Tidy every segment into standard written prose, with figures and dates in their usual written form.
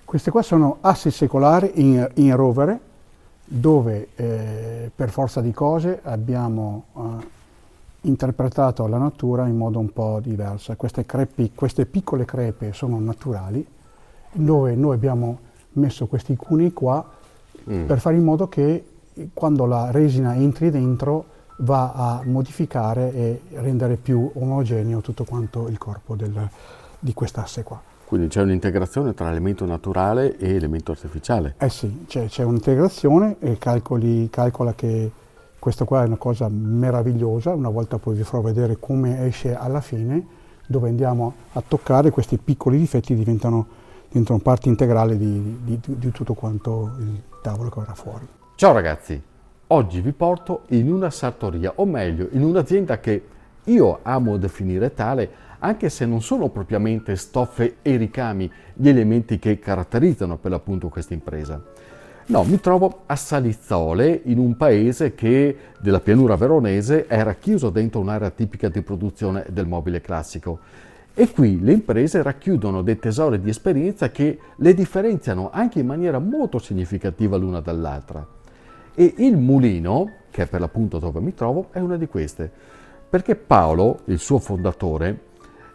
Queste qua sono assi secolari in rovere, dove per forza di cose abbiamo interpretato la natura in modo un po' diverso. Queste piccole crepe sono naturali, dove noi abbiamo messo questi cunei qua per fare in modo che quando la resina entri dentro va a modificare e rendere più omogeneo tutto quanto il corpo di quest'asse qua. Quindi c'è un'integrazione tra elemento naturale e elemento artificiale. Eh sì, c'è un'integrazione e calcola che questa qua è una cosa meravigliosa. Una volta poi vi farò vedere come esce alla fine, dove andiamo a toccare questi piccoli difetti diventano parte integrale di tutto quanto il tavolo che verrà fuori. Ciao ragazzi, oggi vi porto in una sartoria, o meglio in un'azienda che io amo definire tale, anche se non sono propriamente stoffe e ricami gli elementi che caratterizzano per l'appunto questa impresa. No, mi trovo a Salizzole, in un paese che della pianura veronese era chiuso dentro un'area tipica di produzione del mobile classico. E qui le imprese racchiudono dei tesori di esperienza che le differenziano anche in maniera molto significativa l'una dall'altra. E il mulino, che è per l'appunto dove mi trovo, è una di queste. Perché Paolo, il suo fondatore,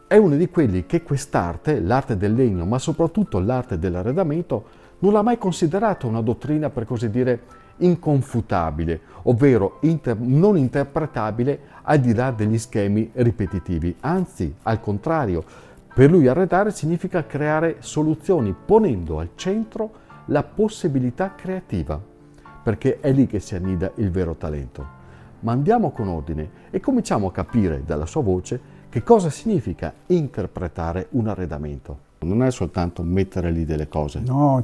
è uno di quelli che quest'arte, l'arte del legno, ma soprattutto l'arte dell'arredamento, non l'ha mai considerata una dottrina, per così dire, inconfutabile, ovvero non interpretabile al di là degli schemi ripetitivi. Anzi, al contrario, per lui arredare significa creare soluzioni, ponendo al centro la possibilità creativa, perché è lì che si annida il vero talento. Ma andiamo con ordine e cominciamo a capire dalla sua voce che cosa significa interpretare un arredamento. Non è soltanto mettere lì delle cose. No,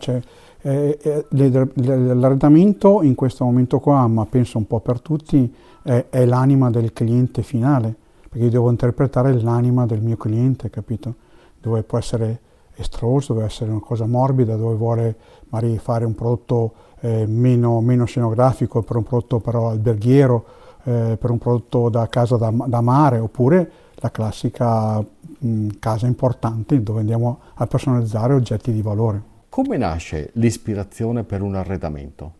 l'arredamento in questo momento qua, ma penso un po' per tutti, è l'anima del cliente finale, perché io devo interpretare l'anima del mio cliente, capito? Dove può essere estroso, deve essere una cosa morbida, dove vuole magari fare un prodotto meno scenografico, per un prodotto però alberghiero, per un prodotto da casa da mare, oppure la classica casa importante dove andiamo a personalizzare oggetti di valore. Come nasce l'ispirazione per un arredamento?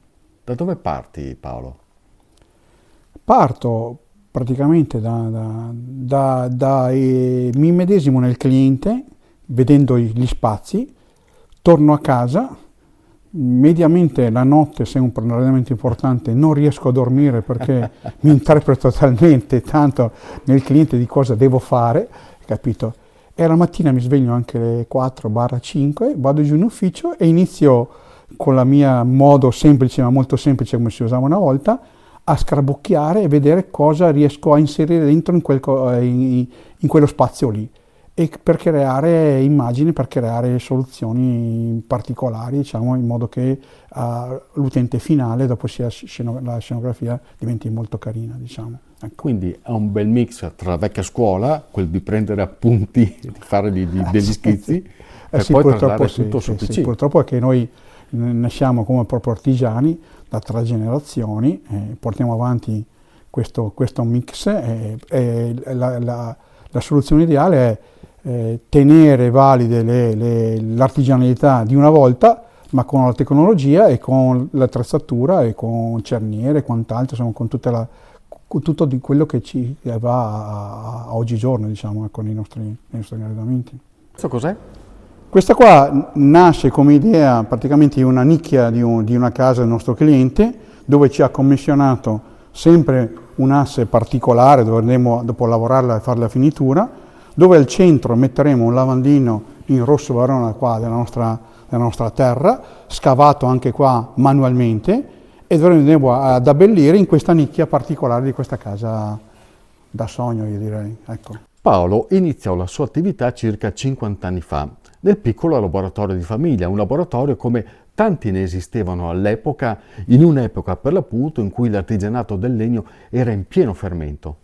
Da dove parti, Paolo? Parto praticamente mi immedesimo nel cliente, vedendo gli spazi, torno a casa, mediamente la notte, se è un arredamento importante, non riesco a dormire perché mi interpreto talmente tanto nel cliente di cosa devo fare, capito? E la mattina mi sveglio anche alle 4-5, vado giù in ufficio e inizio con la mia modo semplice, ma molto semplice come si usava una volta, a scarabocchiare e vedere cosa riesco a inserire dentro in quello spazio lì. E per creare immagini, per creare soluzioni particolari, diciamo, in modo che l'utente finale, dopo sia la scenografia, diventi molto carina, diciamo. Ecco. Quindi è un bel mix tra la vecchia scuola, quel di prendere appunti, di fare degli schizzi, e sì, poi trasladare tutto su PC. Sì, purtroppo è che noi nasciamo come proprio artigiani da 3 generazioni, portiamo avanti questo mix e la soluzione ideale è tenere valide l'artigianalità di una volta, ma con la tecnologia e con l'attrezzatura e con cerniere e quant'altro, insomma, con tutto di quello che ci va a oggigiorno, diciamo, con i nostri arredamenti. Questo cos'è? Questa qua nasce come idea praticamente una nicchia di una casa del nostro cliente, dove ci ha commissionato sempre un asse particolare dove andremo dopo a lavorarla e fare la finitura, dove al centro metteremo un lavandino in rosso Verona qua della nostra terra, scavato anche qua manualmente, e dove andremo ad abbellire in questa nicchia particolare di questa casa da sogno, io direi. Ecco. Paolo iniziò la sua attività circa 50 anni fa, nel piccolo laboratorio di famiglia, un laboratorio come tanti ne esistevano all'epoca, in un'epoca per l'appunto in cui l'artigianato del legno era in pieno fermento.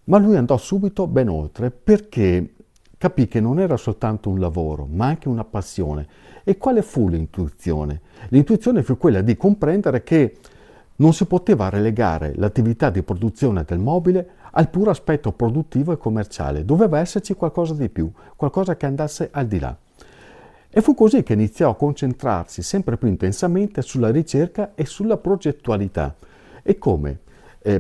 Ma lui andò subito ben oltre, perché capì che non era soltanto un lavoro, ma anche una passione. E quale fu l'intuizione? L'intuizione fu quella di comprendere che non si poteva relegare l'attività di produzione del mobile al puro aspetto produttivo e commerciale, doveva esserci qualcosa di più, qualcosa che andasse al di là. E fu così che iniziò a concentrarsi sempre più intensamente sulla ricerca e sulla progettualità. E come?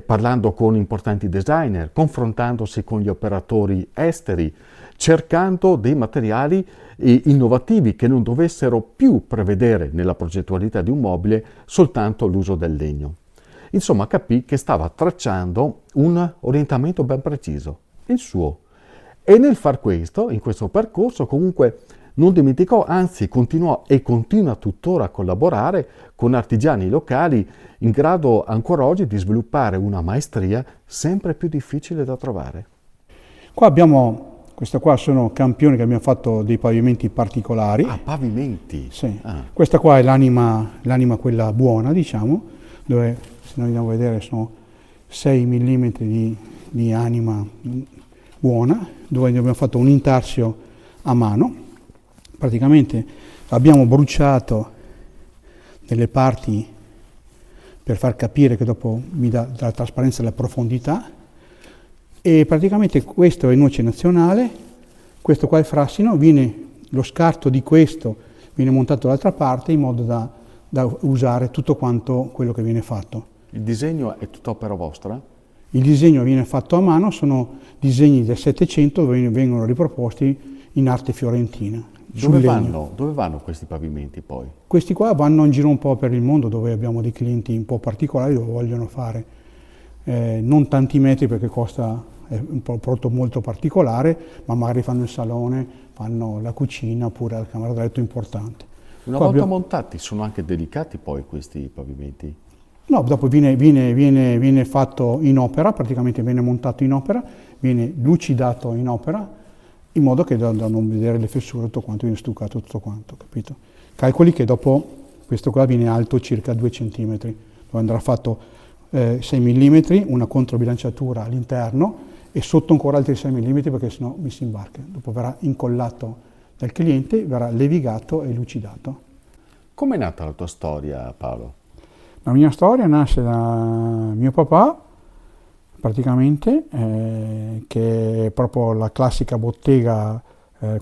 Parlando con importanti designer, confrontandosi con gli operatori esteri, cercando dei materiali innovativi che non dovessero più prevedere nella progettualità di un mobile soltanto l'uso del legno. Insomma, capì che stava tracciando un orientamento ben preciso, il suo. E nel far questo, in questo percorso, comunque non dimenticò, anzi continuò e continua tuttora a collaborare con artigiani locali in grado ancora oggi di sviluppare una maestria sempre più difficile da trovare. Qua abbiamo, questa qua sono campioni che abbiamo fatto dei pavimenti particolari. Ah, pavimenti? Sì. Ah. Questa qua è l'anima quella buona, diciamo, dove, se noi andiamo a vedere, sono 6 mm di anima buona, dove abbiamo fatto un intarsio a mano. Praticamente abbiamo bruciato delle parti per far capire che dopo mi dà la trasparenza e la profondità, e praticamente questo è il noce nazionale, questo qua è frassino, lo scarto di questo viene montato dall'altra parte in modo da usare tutto quanto quello che viene fatto. Il disegno è tutta opera vostra? Il disegno viene fatto a mano, sono disegni del Settecento dove vengono riproposti in arte fiorentina. Dove vanno questi pavimenti poi? Questi qua vanno in giro un po' per il mondo, dove abbiamo dei clienti un po' particolari dove vogliono fare non tanti metri perché è un prodotto molto particolare, ma magari fanno il salone, fanno la cucina oppure la camera da letto importante. Una volta montati sono anche delicati poi questi pavimenti? No, dopo viene fatto in opera, praticamente viene montato in opera, viene lucidato in opera, in modo che da non vedere le fessure, tutto quanto viene stuccato, tutto quanto, capito? Calcoli che dopo questo qua viene alto circa 2 cm, dove andrà fatto 6 mm, una controbilanciatura all'interno e sotto ancora altri 6 mm perché sennò mi si imbarca. Dopo verrà incollato dal cliente, verrà levigato e lucidato. Com'è nata la tua storia, Paolo? La mia storia nasce da mio papà, praticamente, che è proprio la classica bottega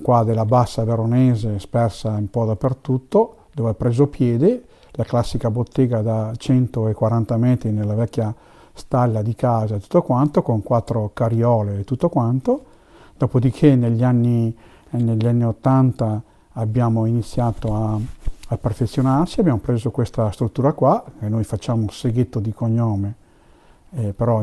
qua della Bassa Veronese, spersa un po' dappertutto, dove ha preso piede, la classica bottega da 140 metri nella vecchia stalla di casa e tutto quanto, con 4 carriole e tutto quanto. Dopodiché negli anni 80 abbiamo iniziato a perfezionarci, abbiamo preso questa struttura qua, che noi facciamo Seghetto di cognome, però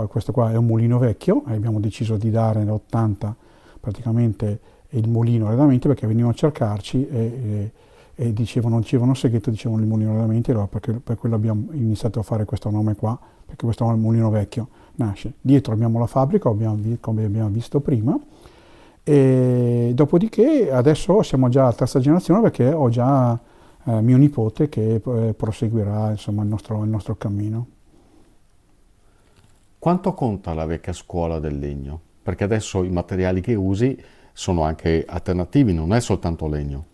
questo qua è un mulino vecchio, e abbiamo deciso di dare nell'80 praticamente il mulino arredamenti, perché venivano a cercarci e non dicevano Seghetto, dicevano il mulino arredamenti, allora per quello abbiamo iniziato a fare questo nome qua, perché questo è il mulino vecchio, nasce. Dietro abbiamo la fabbrica, come abbiamo visto prima, e dopodiché adesso siamo già a terza generazione, perché ho già mio nipote che proseguirà, insomma, il nostro cammino. Quanto conta la vecchia scuola del legno? Perché adesso i materiali che usi sono anche alternativi, non è soltanto legno.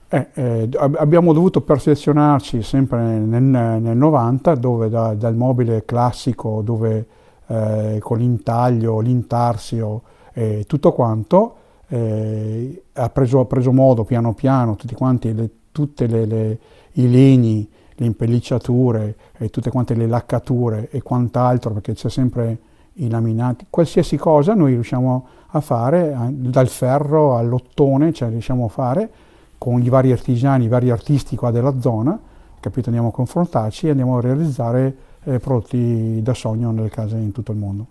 Abbiamo dovuto perfezionarci sempre nel 90, dove dal mobile classico, dove con l'intaglio, l'intarsio e tutto quanto, ha preso modo piano piano, tutti i legni, le impellicciature e tutte quante le laccature e quant'altro, perché c'è sempre i laminati, qualsiasi cosa noi riusciamo a fare, dal ferro all'ottone, cioè riusciamo a fare con i vari artigiani, i vari artisti qua della zona, capito? Andiamo a confrontarci e andiamo a realizzare prodotti da sogno nelle case in tutto il mondo.